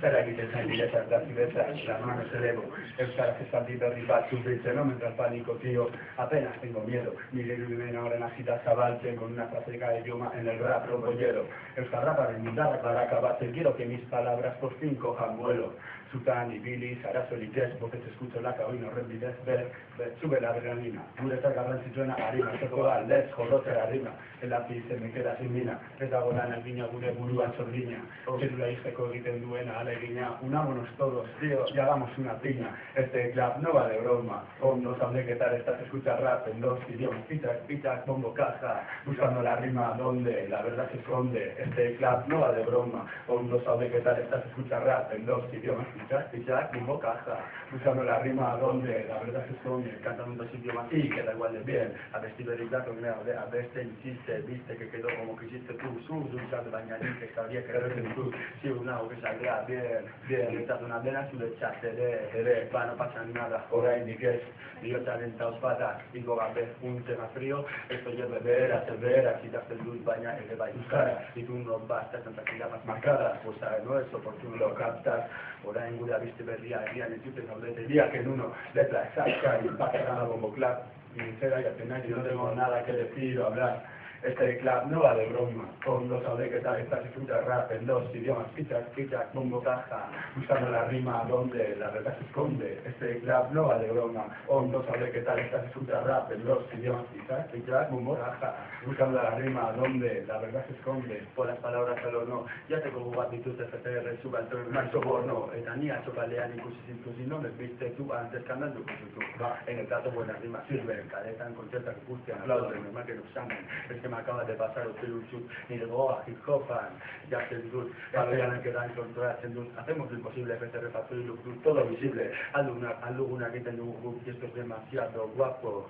Zara egiten zain direza eta zibetza, las manos elevo. Euskaraz esaldi berri bat sufritzen, no? Mientras pánico, tío, apenas tengo miedo. Nire irudimena horren azita zabaltzen, con una frase de cada idioma en el rap rompollero. Euskal raparen indarrak barakabatzen, quiero que mis palabras por fin cojan vuelo. Zutan, ibili, arazorik ez, botez eskutxolaka, oin horren bidez, sube la adrenalina. Guretzat garrantzitsuena harima, zekoa, let's, jorrotzera harima. El lápiz se me queda sin mina, ez dago lan albina gure buruan zordina. Zerula izteko egiten duena alegina, unámonos todos, tío, y hagamos una piña. Este club no va de broma, no sabré qué tal estás, escucha rap en dos idiomas, pichas, bombo, caja, buscando la rima donde la verdad se esconde. Este club no va de broma, no sabré qué tal estás, escucha rap en dos idiomas, pichas, bombo, caja, buscando la rima donde la verdad se esconde, cantando en dos idiomas y queda igual de bien. A vestir veritat, a veste hiciste, viste que quedó como que hiciste tú, de bañarín que sabía que eres tú, si una o que saldrá bien, estás una vena, su lechaste de, no pasa nada, oraindik ez, bihotzaren tauzpata, ingo gabe, un tema frío, esto lleve veras, y das el luz, baña, el de euskara, y tú no bastas tantas sílabas marcadas, pues no es oportuno, lo captas, orain gure abiste berria, herrian entzuten gaudete, día que en uno, letra exacta, y pasa nada como clap, sincera y apenas yo no tengo nada que decir o hablar. Este club no va de broma, no sabré qué tal estás, escucha rap en dos idiomas, pichas, bombo, caja, buscando la rima donde la verdad se esconde. Este club no va de broma, no sabré qué tal estás, escucha rap en dos idiomas, pichas, bombo, caja, buscando la rima donde la verdad se esconde. Por las palabras pero no, ya te como actitud FCR, suba el tono, más soborno, etanía, chocalean, incluso no me viste tú antes cantando con tu en el caso buenas rimas sirven, caretan, conciertan, gustian, aplauden, normal que nos llamen, es que me acaba de pasar un chut, ni de goa, hip hopan, ya se dut, baloian que dan kontrolatzen dut, hacemos lo imposible, FCR, Factory, Look, todo visible, alguna que tengo un group y esto es demasiado guapo.